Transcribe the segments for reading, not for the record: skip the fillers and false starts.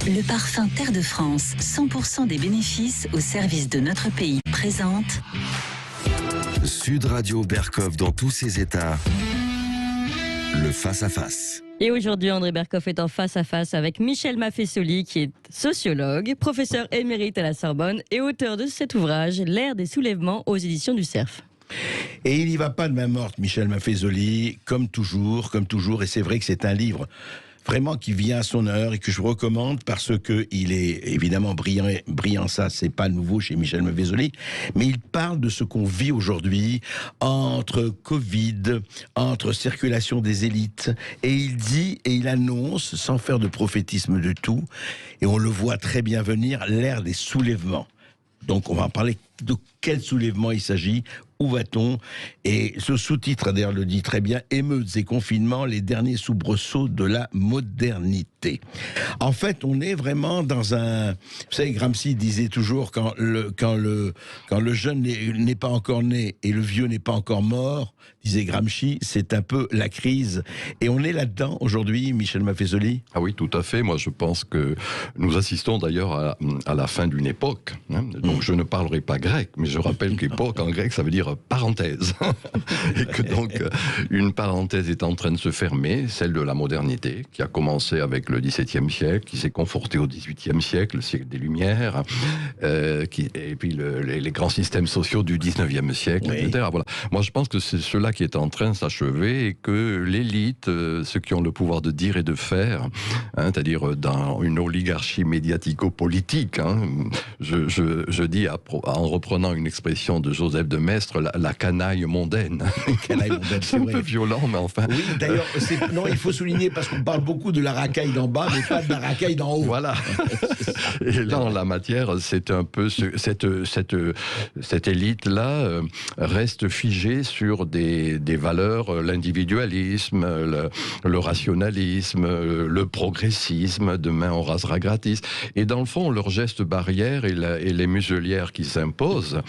Le parfum Terre de France, 100% des bénéfices au service de notre pays, présente Sud Radio Berkov dans tous ses états. Le face-à-face. Et aujourd'hui, André Berkov est en face-à-face avec Michel Maffesoli, qui est sociologue, professeur émérite à la Sorbonne et auteur de cet ouvrage, L'ère des soulèvements aux éditions du Cerf. Et il n'y va pas de main morte, Michel Maffesoli, comme toujours, et c'est vrai que c'est un livre vraiment qui vient à son heure et que je vous recommande parce que il est évidemment brillant, ça c'est pas nouveau chez Michel Maffesoli, mais il parle de ce qu'on vit aujourd'hui entre Covid, entre circulation des élites, et il dit et il annonce, sans faire de prophétisme de tout, et on le voit très bien venir, l'ère des soulèvements. Donc on va en parler de quel soulèvement il s'agit, où va-t-on? Et ce sous-titre, d'ailleurs, le dit très bien, émeutes et confinements, les derniers soubresauts de la modernité. En fait, on est vraiment dans un... Vous savez, Gramsci disait toujours, quand le jeune n'est pas encore né et le vieux n'est pas encore mort, disait Gramsci, c'est un peu la crise. Et on est là-dedans aujourd'hui, Michel Maffesoli? Ah oui, tout à fait. Moi, je pense que nous assistons d'ailleurs à la fin d'une époque. Donc, je ne parlerai pas grec, mais je rappelle qu'époque en grec, ça veut dire parenthèse. Et que donc, une parenthèse est en train de se fermer, celle de la modernité, qui a commencé avec le XVIIe siècle, qui s'est confortée au XVIIIe siècle, le siècle des Lumières, et puis les grands systèmes sociaux du XIXe siècle, oui, etc. Voilà. Moi, je pense que c'est cela qui est en train de s'achever et que l'élite, ceux qui ont le pouvoir de dire et de faire, c'est-à-dire dans une oligarchie médiatico-politique, je dis en reprenant une expression de Joseph de Maistre, la canaille mondaine. C'est un peu violent, mais enfin... Oui, d'ailleurs, non, il faut souligner, parce qu'on parle beaucoup de la racaille d'en bas, mais pas de la racaille d'en haut. Voilà. Et là, en la matière, c'est un peu... Cette élite-là reste figée sur des valeurs, l'individualisme, le rationalisme, le progressisme, demain on rasera gratis. Et dans le fond, leur geste barrière et les muselières qui s'imposent,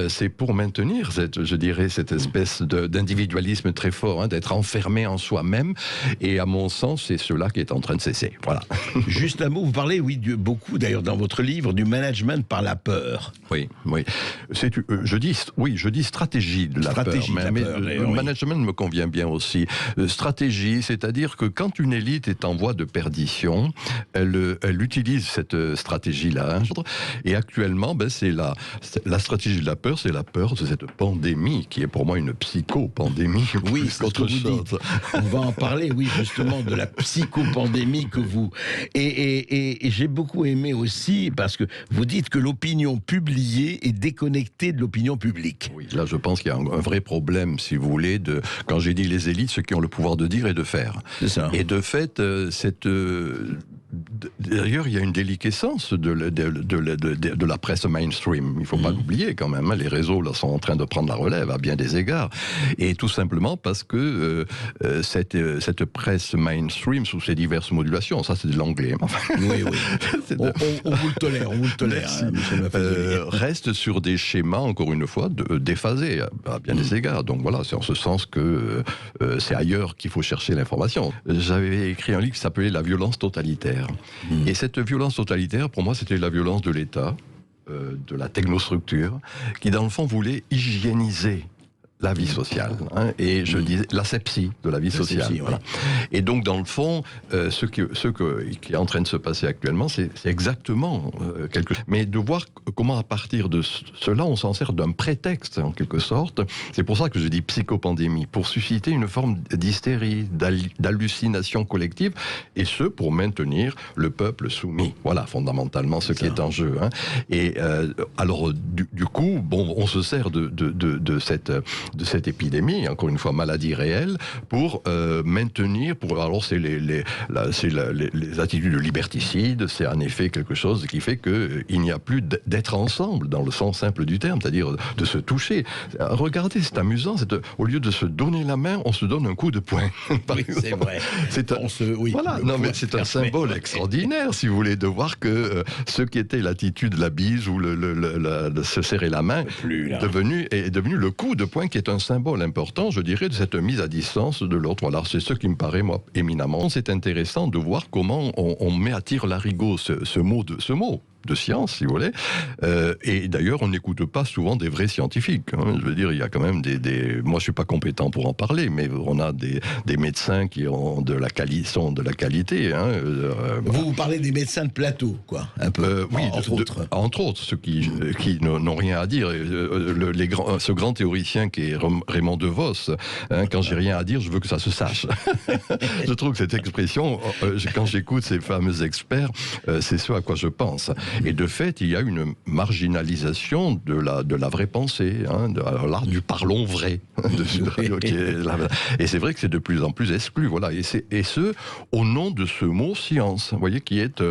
c'est pour maintenir cette espèce d'individualisme très fort, d'être enfermé en soi-même. Et à mon sens, c'est cela qui est en train de cesser. Voilà. Juste un mot, vous parlez, beaucoup d'ailleurs dans votre livre, du management par la peur. Oui. Je dis stratégie de la peur. Mais le management me convient bien aussi. Stratégie, c'est-à-dire que quand une élite est en voie de perdition, elle utilise cette stratégie-là. Et actuellement, c'est la stratégie de la peur, c'est la peur de cette pandémie, qui est pour moi une psychopandémie. Oui, c'est ce que vous dites. On va en parler, oui, justement, de la psychopandémie que vous... Et j'ai beaucoup aimé aussi, parce que vous dites que l'opinion publiée est déconnectée de l'opinion publique. Oui, là, je pense qu'il y a un vrai problème, si vous voulez, quand j'ai dit les élites, ceux qui ont le pouvoir de dire et de faire. C'est ça. Et de fait, d'ailleurs, il y a une déliquescence de la presse mainstream. Il ne faut pas l'oublier quand même. Les réseaux là, sont en train de prendre la relève à bien des égards. Et tout simplement parce que cette presse mainstream, sous ses diverses modulations, ça c'est de l'anglais. Enfin, oui. On vous le tolère. Reste sur des schémas, encore une fois, déphasés à bien des égards. Donc voilà, c'est en ce sens que c'est ailleurs qu'il faut chercher l'information. J'avais écrit un livre qui s'appelait La violence totalitaire. Et cette violence totalitaire, pour moi, c'était la violence de l'État, de la technostructure, qui dans le fond voulait hygiéniser la vie sociale, et je disais l'asepsie de la vie sociale. Voilà. Et donc, dans le fond, ce qui est en train de se passer actuellement, c'est exactement quelque chose. Mais de voir comment, à partir de cela, on s'en sert d'un prétexte, en quelque sorte. C'est pour ça que je dis psychopandémie, pour susciter une forme d'hystérie, d'hallucination collective, et ce, pour maintenir le peuple soumis. Voilà, fondamentalement, ce qui est en jeu. Et alors, du coup, on se sert de cette épidémie, encore une fois maladie réelle, pour maintenir, alors c'est les attitudes liberticides, c'est en effet quelque chose qui fait qu'il n'y a plus d'être ensemble dans le sens simple du terme, c'est-à-dire de se toucher. Regardez, c'est amusant, au lieu de se donner la main, on se donne un coup de poing. Oui, c'est vrai. Voilà, non mais c'est un symbole extraordinaire, si vous voulez, de voir que ce qui était l'attitude, la bise ou se serrer la main, est devenu le coup de poing qui qui est un symbole important, je dirais, de cette mise à distance de l'autre. Voilà, c'est ce qui me paraît, moi, éminemment. C'est intéressant de voir comment on met à tire-larigot ce mot de science, si vous voulez. Et d'ailleurs, on n'écoute pas souvent des vrais scientifiques. Hein. Je veux dire, il y a quand même moi, je suis pas compétent pour en parler, mais on a des médecins qui ont sont de la qualité. Hein. Vous parlez des médecins de plateau, quoi, un peu. Oui, entre autres, ceux qui n'ont rien à dire. Ce grand théoricien qui est Raymond DeVos, hein, quand j'ai rien à dire, je veux que ça se sache. Je trouve que cette expression, quand j'écoute ces fameux experts, c'est ce à quoi je pense. Et de fait, il y a une marginalisation de la vraie pensée, hein, de l'art du parlons vrai. Et c'est vrai que c'est de plus en plus exclu. Voilà. Et ce, au nom de ce mot science, vous voyez, qui est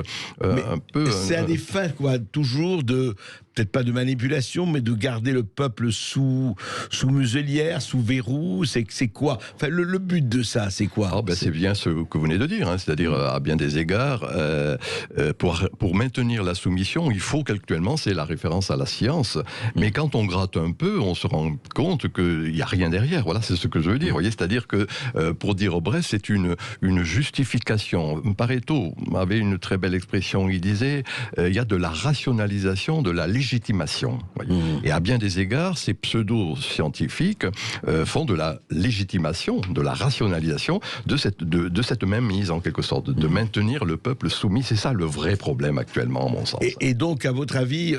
un peu... C'est à des fins, quoi, toujours peut-être pas de manipulation, mais de garder le peuple sous muselière, sous verrou. C'est quoi? Enfin, le but de ça, c'est quoi? C'est bien ce que vous venez de dire, hein, c'est-à-dire à bien des égards, pour maintenir la soumission, il faut qu'actuellement, c'est la référence à la science. Mais quand on gratte un peu, on se rend compte qu'il n'y a rien derrière. Voilà, c'est ce que je veux dire. Vous voyez, c'est-à-dire que, pour dire au bref, c'est une justification. Pareto avait une très belle expression. Il disait, il y a de la rationalisation, de la légitimation. Et à bien des égards, ces pseudo-scientifiques font de la légitimation, de la rationalisation de cette même mise, en quelque sorte, de maintenir le peuple soumis. C'est ça le vrai problème actuellement, à mon sens. Et donc, à votre avis,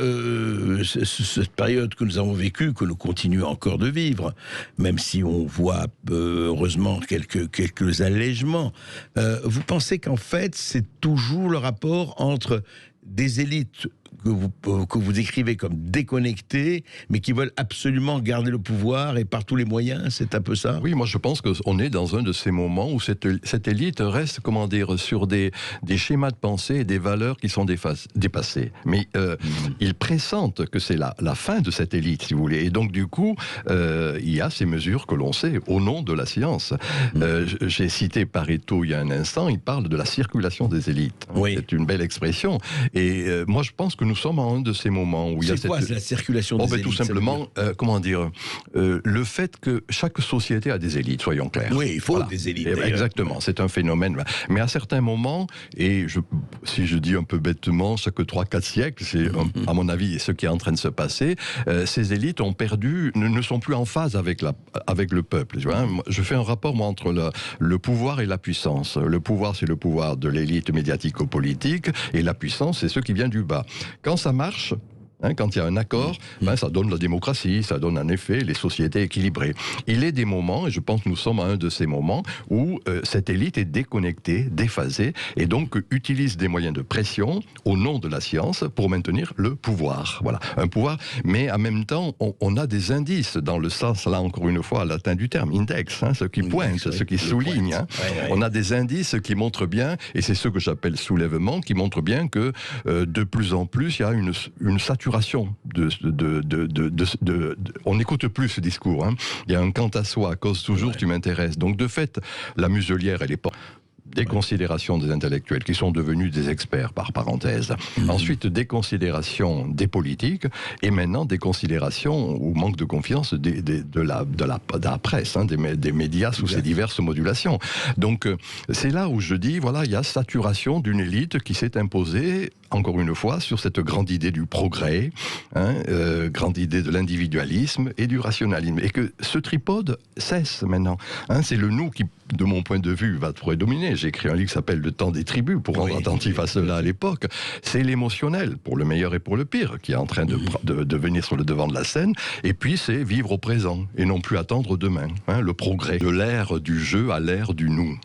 cette période que nous avons vécue, que nous continuons encore de vivre, même si on voit heureusement quelques allègements, vous pensez qu'en fait, c'est toujours le rapport entre des élites que vous décrivez comme déconnectés, mais qui veulent absolument garder le pouvoir et par tous les moyens, c'est un peu ça? Oui, moi je pense qu'on est dans un de ces moments où cette élite reste, comment dire, sur des schémas de pensée et des valeurs qui sont dépassées. Mais ils pressentent que c'est la fin de cette élite, si vous voulez. Et donc du coup, il y a ces mesures que l'on sait au nom de la science. J'ai cité Pareto il y a un instant, il parle de la circulation des élites. Oui. C'est une belle expression. Et moi je pense que nous sommes en un de ces moments où il y a cette... C'est quoi la circulation des élites? Tout simplement, comment dire, le fait que chaque société a des élites, soyons clairs. Oui, il faut des élites. Exactement, c'est un phénomène. Mais à certains moments, et si je dis un peu bêtement, chaque 3-4 siècles, c'est à mon avis ce qui est en train de se passer, ces élites ont perdu, ne sont plus en phase avec le peuple. Tu vois, hein. Je fais un rapport, moi, entre le pouvoir et la puissance. Le pouvoir, c'est le pouvoir de l'élite médiatico-politique, et la puissance, c'est ce qui vient du bas. Quand ça marche, hein, quand il y a un accord, ça donne la démocratie, ça donne en effet les sociétés équilibrées. Il est des moments, et je pense que nous sommes à un de ces moments, où cette élite est déconnectée, déphasée, et donc utilise des moyens de pression au nom de la science pour maintenir le pouvoir. Voilà, un pouvoir, mais en même temps, on a des indices dans le sens, là encore une fois, latin du terme, index, hein, ce qui pointe, ce qui souligne. Hein. On a des indices qui montrent bien, et c'est ce que j'appelle soulèvement, qui montrent bien que de plus en plus, il y a une saturation. On n'écoute plus ce discours. Hein. Il y a un quant à soi, à cause toujours, tu m'intéresses. Donc de fait, la muselière, elle est pas... Des considérations des intellectuels qui sont devenus des experts, par parenthèse. Ensuite, des considérations des politiques, et maintenant des considérations ou manque de confiance de la presse, hein, des médias sous ces diverses modulations. Donc, c'est là où je dis, voilà, il y a saturation d'une élite qui s'est imposée, encore une fois, sur cette grande idée du progrès, hein, grande idée de l'individualisme et du rationalisme. Et que ce tripode cesse maintenant. Hein, c'est le nous qui, de mon point de vue, va prédominer. J'ai écrit un livre qui s'appelle Le temps des tribus, pour rendre attentif à cela à l'époque. C'est l'émotionnel, pour le meilleur et pour le pire, qui est en train de venir sur le devant de la scène. Et puis, c'est vivre au présent, et non plus attendre demain. Hein, le progrès de l'ère du jeu à l'ère du nous.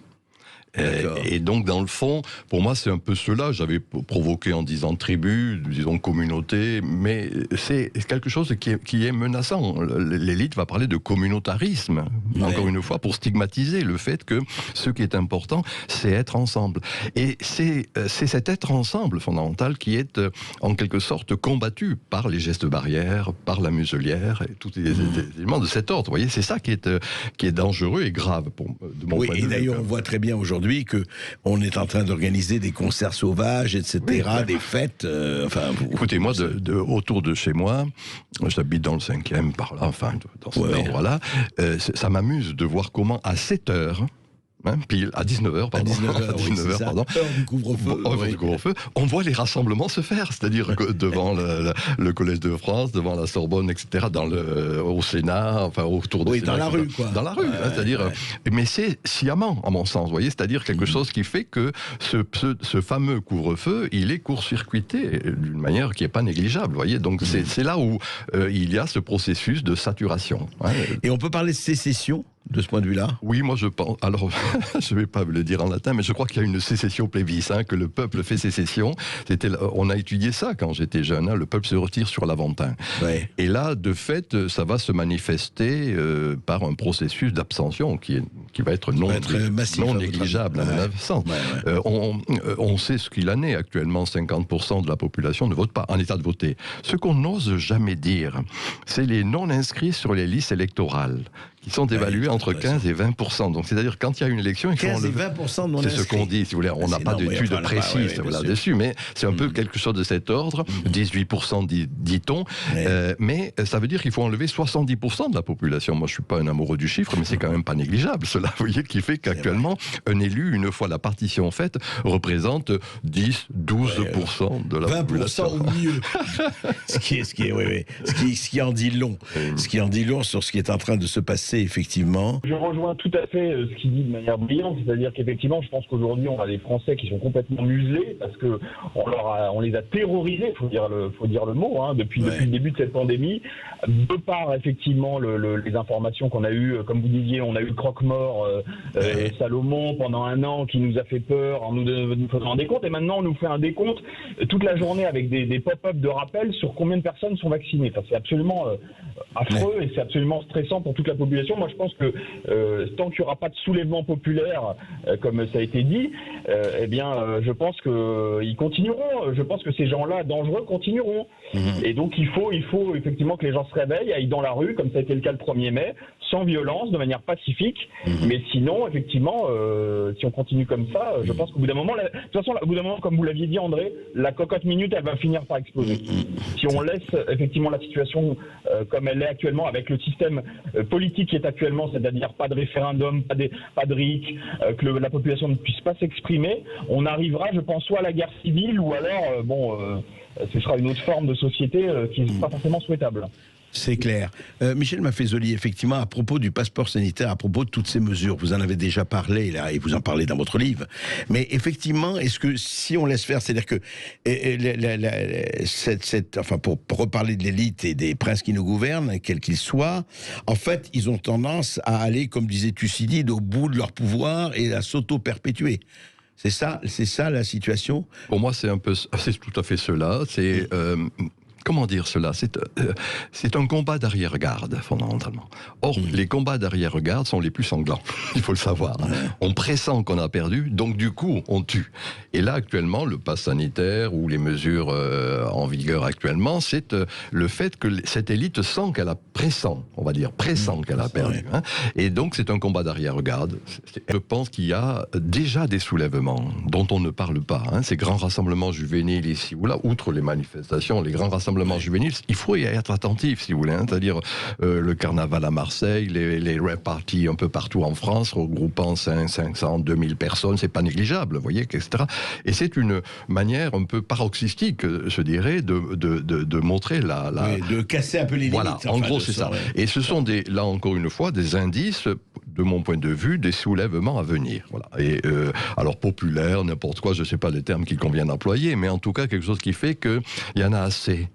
Et donc, dans le fond, pour moi, c'est un peu cela. J'avais provoqué en disant tribu, disons communauté, mais c'est quelque chose qui est menaçant. L'élite va parler de communautarisme, encore une fois, pour stigmatiser le fait que ce qui est important, c'est être ensemble. Et c'est cet être ensemble fondamental qui est, en quelque sorte, combattu par les gestes barrières, par la muselière, et tous les éléments de cet ordre. Vous voyez, c'est ça qui est dangereux et grave, de mon point de vue. Et d'ailleurs, on voit très bien aujourd'hui aujourd'hui que on est en train d'organiser des concerts sauvages, etc., des fêtes. Écoutez, moi, autour de chez moi, j'habite dans le 5e, par là, enfin, dans cet endroit-là, ça m'amuse de voir comment à 7 heures, pile à 19h, pardon. À 19h, pardon. Heure du couvre-feu. On voit les rassemblements se faire, c'est-à-dire que devant le Collège de France, devant la Sorbonne, etc., au Sénat, enfin autour de Sénat, dans la rue, quoi. Dans la rue, c'est-à-dire. Mais c'est sciemment, à mon sens, vous voyez, c'est-à-dire quelque chose qui fait que ce fameux couvre-feu, il est court-circuité d'une manière qui n'est pas négligeable, vous voyez. Donc c'est là où il y a ce processus de saturation. Et on peut parler de sécession de ce point de vue-là? Oui, moi je pense. Alors, je ne vais pas le dire en latin, mais je crois qu'il y a une sécession plebis, que le peuple fait sécession. On a étudié ça quand j'étais jeune. Le peuple se retire sur l'Aventin. Ouais. Et là, de fait, ça va se manifester par un processus d'abstention qui va être non négligeable à mon sens. On sait ce qu'il en est actuellement. 50% de la population ne vote pas en état de voter. Ce qu'on n'ose jamais dire, c'est les non-inscrits sur les listes électorales, qui sont évalués entre 15 et 20%. Donc, c'est-à-dire, quand il y a une élection, il faut 15 et 20% de non-inscrits. C'est ce qu'on dit, si vous voulez. On n'a pas d'études précises là-dessus, mais c'est un peu quelque chose de cet ordre. 18% dit-on. Mais ça veut dire qu'il faut enlever 70% de la population. Moi, je ne suis pas un amoureux du chiffre, mais c'est quand même pas négligeable, cela. Vous voyez, qui fait qu'actuellement, un élu, une fois la partition faite, représente 10, 12% de la population. 20% au mieux. Ce qui en dit long. Ce qui en dit long sur ce qui est en train de se passer, effectivement. Je rejoins tout à fait ce qu'il dit de manière brillante, c'est-à-dire qu'effectivement, je pense qu'aujourd'hui, on a des Français qui sont complètement muselés parce que on les a terrorisés, faut dire le mot, depuis le début de cette pandémie, de par effectivement les informations qu'on a eues, comme vous disiez, on a eu le croque-mort Salomon pendant 1 an qui nous a fait peur en nous faisant un décompte, et maintenant on nous fait un décompte toute la journée avec des pop-up de rappel sur combien de personnes sont vaccinées. Enfin, c'est absolument affreux et c'est absolument stressant pour toute la population. Moi, je pense que tant qu'il n'y aura pas de soulèvement populaire, comme ça a été dit, je pense qu'ils continueront. Je pense que ces gens-là dangereux continueront. Et donc, il faut effectivement que les gens se réveillent, aillent dans la rue, comme ça a été le cas le 1er mai, sans violence, de manière pacifique. Mais sinon, effectivement, si on continue comme ça, je pense qu'au bout d'un moment, de toute façon, au bout d'un moment, comme vous l'aviez dit, André, la cocotte minute, elle va finir par exploser. Si on laisse effectivement la situation comme elle est actuellement, avec le système politique qui est actuellement, c'est-à-dire pas de référendum, pas de RIC, que la population ne puisse pas s'exprimer, on arrivera, je pense, soit à la guerre civile, ou alors, ce sera une autre forme de société qui n'est pas forcément souhaitable. C'est clair. Michel Maffezoli, effectivement, à propos du passeport sanitaire, à propos de toutes ces mesures, vous en avez déjà parlé, là, et vous en parlez dans votre livre, mais effectivement, est-ce que si on laisse faire, c'est-à-dire que, pour reparler de l'élite et des princes qui nous gouvernent, quels qu'ils soient, en fait, ils ont tendance à aller, comme disait Thucydide, au bout de leur pouvoir et à s'auto-perpétuer. C'est ça la situation? Pour moi, c'est tout à fait cela. C'est... Comment dire cela? C'est un combat d'arrière-garde, fondamentalement. Or, les combats d'arrière-garde sont les plus sanglants, il faut le savoir. On pressent qu'on a perdu, donc du coup, on tue. Et là, actuellement, le pass sanitaire ou les mesures en vigueur actuellement, c'est le fait que cette élite sent qu'elle a pressent qu'elle a perdu. Et donc, c'est un combat d'arrière-garde. Je pense qu'il y a déjà des soulèvements dont on ne parle pas. Ces grands rassemblements juvéniles ici ou là, outre les manifestations, les grands rassemblements juvéniles, il faut y être attentif, si vous voulez. C'est-à-dire le carnaval à Marseille, les rave parties un peu partout en France, regroupant 500, 2000 personnes, c'est pas négligeable, vous voyez, etc. Et c'est une manière un peu paroxystique, je dirais, de montrer de casser un peu les limites. Voilà, en gros, c'est ça. Et ce sont là encore une fois, des indices, de mon point de vue, des soulèvements à venir. Voilà. Et alors populaire, n'importe quoi, je ne sais pas les termes qu'il convient d'employer, mais en tout cas quelque chose qui fait qu'il y en a assez.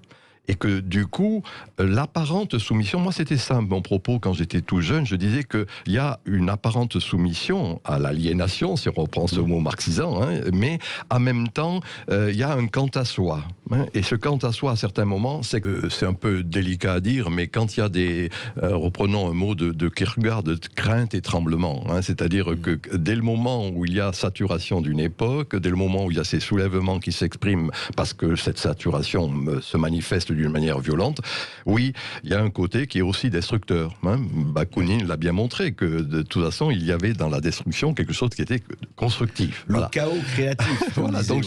Et que du coup, l'apparente soumission, moi c'était ça mon propos quand j'étais tout jeune, je disais qu'il y a une apparente soumission à l'aliénation, si on reprend ce mot marxisant, mais en même temps, il y a un quant à soi. Et ce quant à soi, à certains moments, c'est un peu délicat à dire, mais quand il y a des, reprenons un mot de Kierkegaard, de crainte et tremblement, c'est-à-dire que dès le moment où il y a saturation d'une époque, dès le moment où il y a ces soulèvements qui s'expriment, parce que cette saturation se manifeste d'une manière violente. Oui, il y a un côté qui est aussi destructeur. Bakounine l'a bien montré, que de toute façon, il y avait dans la destruction quelque chose qui était constructif. Le chaos créatif. Voilà, donc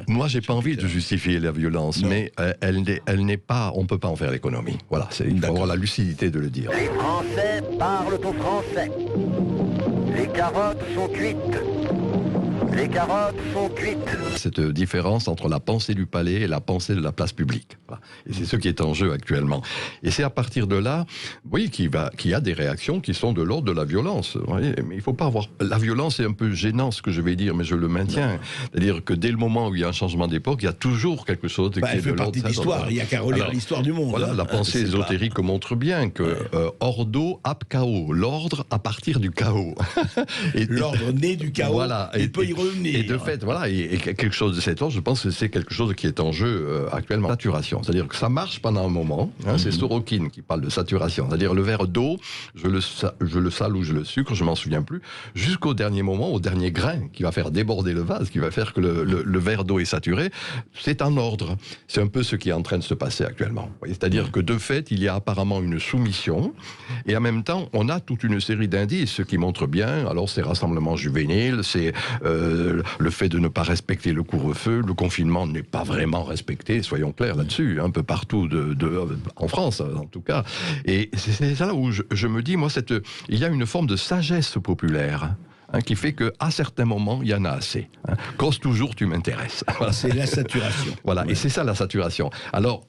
moi, j'ai pas envie de justifier la violence, mais elle n'est pas, on peut pas en faire l'économie. Voilà, il faut avoir la lucidité de le dire. Les Français parlent au français. Les carottes sont cuites. Les carottes sont cuites. Cette différence entre la pensée du palais et la pensée de la place publique. Voilà. Et c'est ce qui est en jeu actuellement. Et c'est à partir de là, oui, qu'il y a des réactions qui sont de l'ordre de la violence. Mais il ne faut pas avoir... La violence est un peu gênant, ce que je vais dire, mais je le maintiens. C'est-à-dire que dès le moment où il y a un changement d'époque, il y a toujours quelque chose qui est de l'ordre... Elle fait partie de l'histoire. Il n'y a qu'à relire l'histoire du monde. Voilà, la pensée ésotérique montre bien que ordo ab chaos, l'ordre à partir du chaos. L'ordre né du chaos, voilà, il peut y revenir. Et de fait, voilà, et quelque chose de cet ordre, je pense que c'est quelque chose qui est en jeu actuellement. Saturation, c'est-à-dire que ça marche pendant un moment. C'est Sorokin qui parle de saturation, c'est-à-dire le verre d'eau, je le sale ou je le sucre, je m'en souviens plus, jusqu'au dernier moment, au dernier grain qui va faire déborder le vase, qui va faire que le verre d'eau est saturé. C'est en ordre. C'est un peu ce qui est en train de se passer actuellement. C'est-à-dire que de fait, il y a apparemment une soumission, et en même temps, on a toute une série d'indices qui montrent bien. Alors, ces rassemblements juvéniles, c'est le fait de ne pas respecter le couvre-feu, le confinement n'est pas vraiment respecté, soyons clairs là-dessus, un peu partout en France en tout cas. Et c'est là où je me dis, moi, il y a une forme de sagesse populaire. Qui fait qu'à certains moments, il y en a assez. Cause toujours, tu m'intéresses. Voilà. C'est la saturation. Voilà, et c'est ça la saturation. Alors,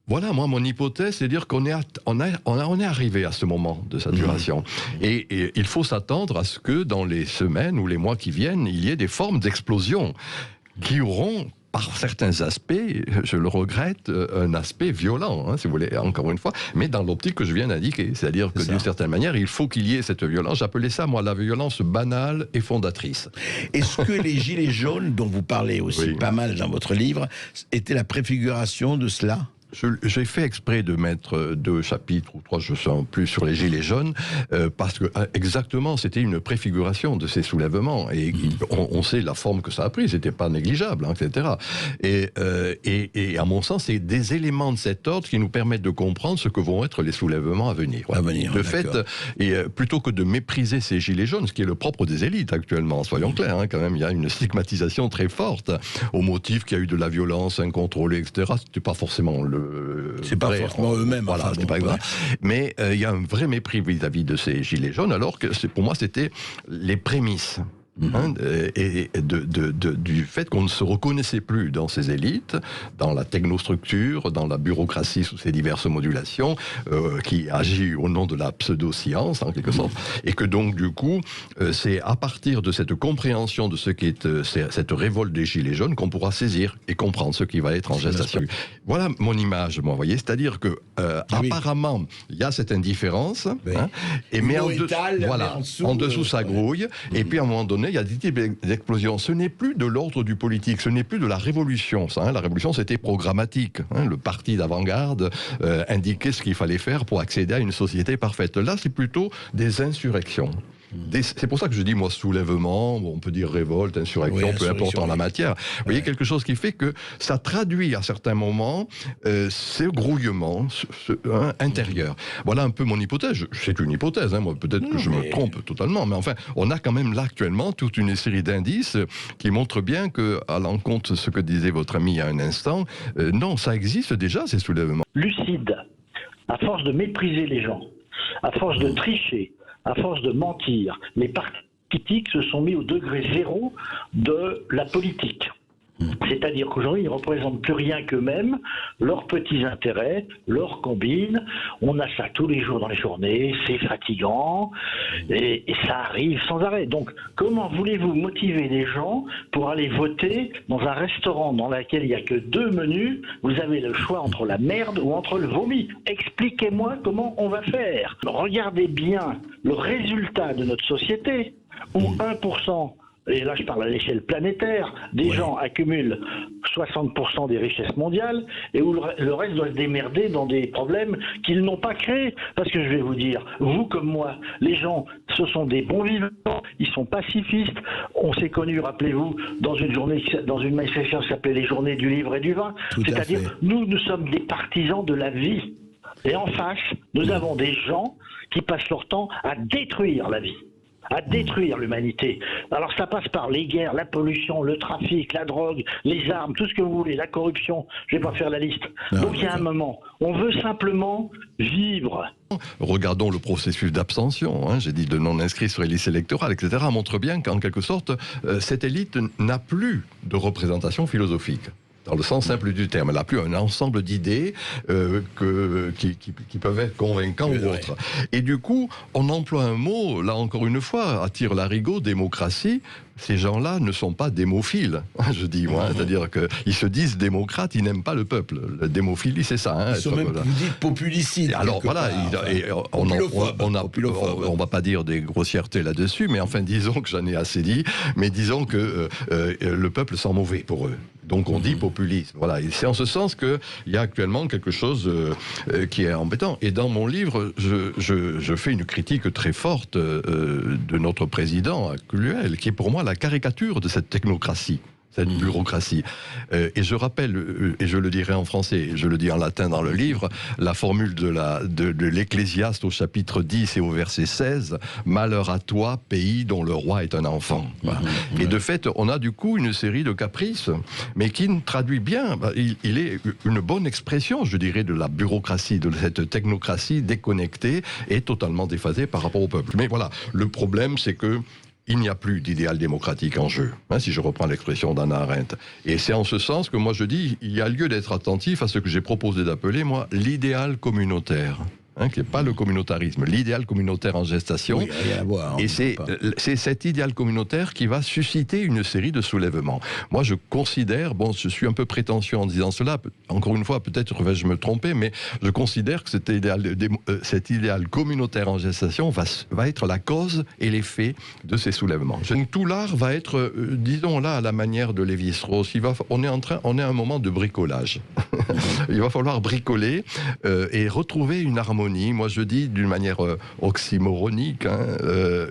voilà, moi, mon hypothèse, c'est de dire qu'on est arrivé à ce moment de saturation. Et il faut s'attendre à ce que dans les semaines ou les mois qui viennent, il y ait des formes d'explosion qui auront, par certains aspects, je le regrette, un aspect violent, si vous voulez, encore une fois, mais dans l'optique que je viens d'indiquer. C'est-à-dire que d'une certaine manière, il faut qu'il y ait cette violence. J'appelais ça, moi, la violence banale et fondatrice. Est-ce que les gilets jaunes, dont vous parlez aussi pas mal dans votre livre, étaient la préfiguration de cela ? J'ai fait exprès de mettre 2 chapitres ou 3, je ne sais plus, sur les gilets jaunes, parce que exactement, c'était une préfiguration de ces soulèvements. Et on sait la forme que ça a pris, c'était pas négligeable, etc. Et à mon sens, c'est des éléments de cet ordre qui nous permettent de comprendre ce que vont être les soulèvements à venir. De fait, et plutôt que de mépriser ces gilets jaunes, ce qui est le propre des élites actuellement, soyons clairs, quand même, il y a une stigmatisation très forte au motif qu'il y a eu de la violence incontrôlée, etc. C'était pas forcément c'est pas forcément eux-mêmes. Voilà, c'est pas grave. Mais il y a un vrai mépris vis-à-vis de ces gilets jaunes, alors que pour moi, c'était les prémices. Du fait qu'on ne se reconnaissait plus dans ces élites, dans la technostructure, dans la bureaucratie sous ses diverses modulations, qui agit au nom de la pseudo-science, en quelque sorte, et que donc, du coup, c'est à partir de cette compréhension de ce qu'est cette révolte des Gilets jaunes qu'on pourra saisir et comprendre ce qui va être en gestation. Voilà mon image, moi, vous voyez, c'est-à-dire que, apparemment, il y a cette indifférence, mais en dessous, ça grouille, et puis à un moment donné, il y a des types d'explosions. Ce n'est plus de l'ordre du politique, ce n'est plus de la révolution. La révolution, c'était programmatique. Le parti d'avant-garde indiquait ce qu'il fallait faire pour accéder à une société parfaite. Là, c'est plutôt des insurrections. C'est pour ça que je dis, moi, soulèvement, on peut dire révolte, insurrection, peu importe en la matière. Vous voyez, quelque chose qui fait que ça traduit à certains moments ce grouillement intérieur. Voilà un peu mon hypothèse. C'est une hypothèse, moi, peut-être que je me trompe totalement, mais enfin, on a quand même là actuellement toute une série d'indices qui montrent bien que, à l'encontre de ce que disait votre ami il y a un instant, non, ça existe déjà, ces soulèvements. Lucide, à force de mépriser les gens, à force de tricher, à force de mentir, les partis politiques se sont mis au degré zéro de la politique. C'est-à-dire qu'aujourd'hui, ils ne représentent plus rien qu'eux-mêmes, leurs petits intérêts, leurs combines. On a ça tous les jours dans les journées, c'est fatigant, et ça arrive sans arrêt. Donc, comment voulez-vous motiver les gens pour aller voter dans un restaurant dans lequel il n'y a que 2 menus? Vous avez le choix entre la merde ou entre le vomi. Expliquez-moi comment on va faire. Regardez bien le résultat de notre société, où 1%... et là je parle à l'échelle planétaire, des gens accumulent 60% des richesses mondiales et où le reste doit se démerder dans des problèmes qu'ils n'ont pas créés. Parce que je vais vous dire, vous comme moi, les gens, ce sont des bons vivants, ils sont pacifistes. On s'est connus, rappelez-vous, dans une manifestation qui s'appelait les Journées du livre et du vin. C'est-à-dire, nous sommes des partisans de la vie. Et en face, nous avons des gens qui passent leur temps à détruire la vie, à détruire l'humanité. Alors ça passe par les guerres, la pollution, le trafic, la drogue, les armes, tout ce que vous voulez, la corruption, je ne vais pas faire la liste. Donc il y a un moment, on veut simplement vivre. Regardons le processus d'abstention, j'ai dit de non-inscrits sur les listes électorales, etc., montre bien qu'en quelque sorte, cette élite n'a plus de représentation philosophique. Dans le sens simple du terme. Elle n'a plus un ensemble d'idées qui peuvent être convaincants ou autres. Et du coup, on emploie un mot, là encore une fois, à tire-larigot, démocratie. Ces gens-là ne sont pas démophiles, je dis moi. C'est-à-dire qu'ils se disent démocrates, ils n'aiment pas le peuple. La démophilie, c'est ça. Ils sont même, vous dites, populicides. Alors voilà, on ne va pas dire des grossièretés là-dessus, mais enfin, disons que j'en ai assez dit, mais disons que le peuple sent mauvais pour eux. Donc on dit populisme. Voilà. Et c'est en ce sens qu'il y a actuellement quelque chose qui est embêtant. Et dans mon livre, je fais une critique très forte de notre président actuel, qui est pour moi la caricature de cette technocratie. Cette bureaucratie. Et je rappelle, et je le dirai en français, je le dis en latin dans le livre, la formule de l'Ecclésiaste au chapitre 10 et au verset 16, « Malheur à toi, pays dont le roi est un enfant ». Et de fait, on a du coup une série de caprices, mais qui traduit bien, il est une bonne expression, je dirais, de la bureaucratie, de cette technocratie déconnectée et totalement déphasée par rapport au peuple. Mais voilà, le problème, c'est que il n'y a plus d'idéal démocratique en jeu, si je reprends l'expression d'Hannah Arendt. Et c'est en ce sens que moi je dis, il y a lieu d'être attentif à ce que j'ai proposé d'appeler, moi, l'idéal communautaire. Qui n'est pas le communautarisme, l'idéal communautaire en gestation. Oui, rien à voir, et c'est cet idéal communautaire qui va susciter une série de soulèvements. Moi, je considère, je suis un peu prétentieux en disant cela, encore une fois, peut-être vais-je me tromper, mais je considère que cet idéal communautaire en gestation va être la cause et l'effet de ces soulèvements. Donc, tout l'art va être, disons là, à la manière de Lévi-Strauss, on est à un moment de bricolage. Il va falloir bricoler et retrouver une harmonie. Moi, je dis d'une manière oxymoronique,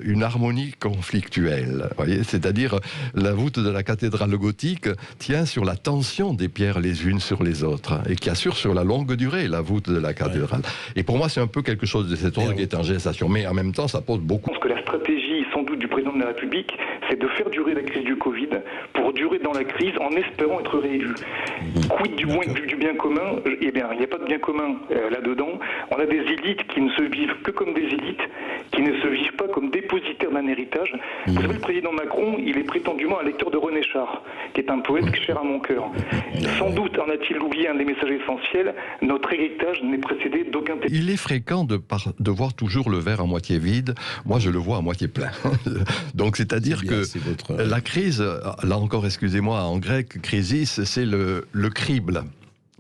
une harmonie conflictuelle. C'est-à-dire, la voûte de la cathédrale gothique tient sur la tension des pierres les unes sur les autres et qui assure sur la longue durée la voûte de la cathédrale. Et pour moi, c'est un peu quelque chose de cet ordre qui est en gestation. Mais en même temps, ça pose beaucoup. Je pense que la stratégie, sans doute, du président de la République, c'est de faire durer la crise du Covid pour durer dans la crise en espérant être réélu. Quid du bien commun? Eh bien, il n'y a pas de bien commun là-dedans. On a des élites qui ne se vivent que comme des élites, qui ne se vivent pas comme dépositaires d'un héritage. Vous savez, le président Macron, il est prétendument un lecteur de René Char, qui est un poète cher à mon cœur. Sans doute en a-t-il oublié un des messages essentiels, notre héritage n'est précédé d'aucun... Il est fréquent de voir toujours le verre à moitié vide. Moi, je le vois à moitié plein. Donc, c'est-à-dire que la crise, là encore, excusez-moi, en grec, crisis, c'est le crible,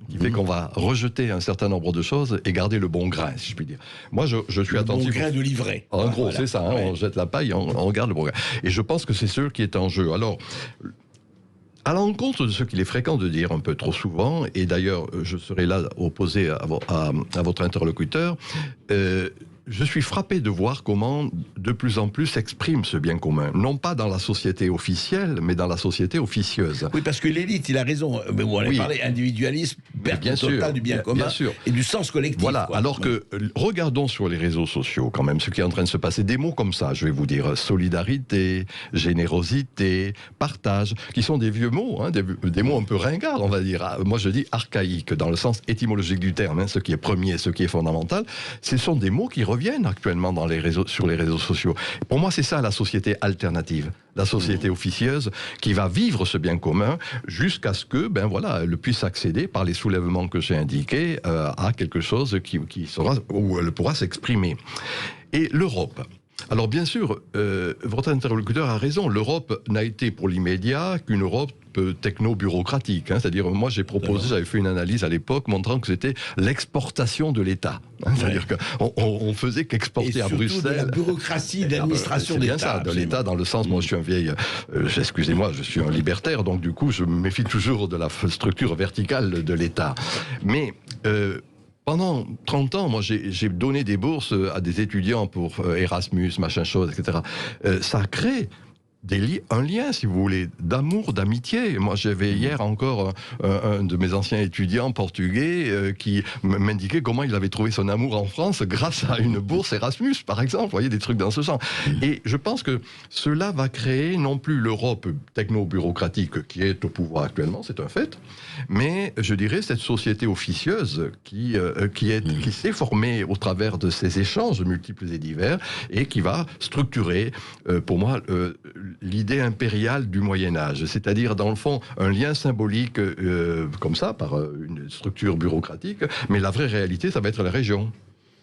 qui fait qu'on va rejeter un certain nombre de choses et garder le bon grain, si je puis dire. Moi, je suis attentif... Le bon grain de livret. En gros, c'est ça, on jette la paille, on garde le bon grain. Et je pense que c'est ce qui est en jeu. Alors, à l'encontre de ce qu'il est fréquent de dire un peu trop souvent, et d'ailleurs, je serai là opposé à votre interlocuteur, je suis frappé de voir comment, de plus en plus, s'exprime ce bien commun. Non pas dans la société officielle, mais dans la société officieuse. Oui, parce que l'élite, il a raison. Mais on a parlé individualisme, perte totale du bien commun et du sens collectif. Voilà, alors que, regardons sur les réseaux sociaux, quand même, ce qui est en train de se passer. Des mots comme ça, je vais vous dire, solidarité, générosité, partage, qui sont des vieux mots, des mots un peu ringards, on va dire. Moi, je dis archaïques, dans le sens étymologique du terme, ce qui est premier, ce qui est fondamental. Ce sont des mots qui reviennent actuellement sur les réseaux sociaux. Pour moi, c'est ça la société alternative, la société officieuse qui va vivre ce bien commun jusqu'à ce que, elle puisse accéder par les soulèvements que j'ai indiqués à quelque chose qui sera où elle pourra s'exprimer. Et l'Europe. Alors bien sûr, votre interlocuteur a raison. L'Europe n'a été pour l'immédiat qu'une Europe techno-bureaucratique. C'est-à-dire, moi j'ai proposé, j'avais fait une analyse à l'époque montrant que c'était l'exportation de l'État. C'est-à-dire qu'on faisait qu'exporter à Bruxelles. De la bureaucratie d'administration c'est d'État. bien ça, de l'État dans le sens, moi je suis un vieil, excusez-moi, je suis un libertaire, donc du coup je me méfie toujours de la structure verticale de l'État. Mais pendant 30 ans, moi, j'ai donné des bourses à des étudiants pour Erasmus, machin chose, etc. Ça crée un lien, si vous voulez, d'amour, d'amitié. Moi, j'avais hier encore un de mes anciens étudiants portugais qui m'indiquait comment il avait trouvé son amour en France grâce à une bourse Erasmus, par exemple. Vous voyez, des trucs dans ce genre. Et je pense que cela va créer non plus l'Europe techno-bureaucratique qui est au pouvoir actuellement, c'est un fait, mais je dirais cette société officieuse qui s'est formée au travers de ces échanges multiples et divers et qui va structurer, pour moi, l'idée impériale du Moyen-Âge, c'est-à-dire dans le fond un lien symbolique comme ça, par une structure bureaucratique, mais la vraie réalité, ça va être les régions,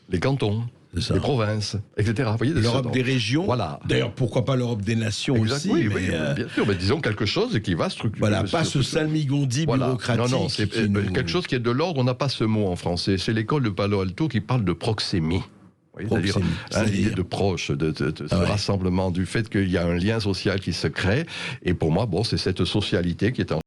les cantons, les provinces, etc. L'Europe des régions, voilà. D'ailleurs, pourquoi pas l'Europe des nations aussi, oui, bien sûr, mais disons quelque chose qui va structurer. Voilà, pas ce salmigondi bureaucratique. Non, c'est quelque chose qui est de l'ordre, on n'a pas ce mot en français, c'est l'école de Palo Alto qui parle de proxémie. C'est-à-dire l'idée de proche, de ce rassemblement, du fait qu'il y a un lien social qui se crée. Et pour moi, c'est cette socialité qui est en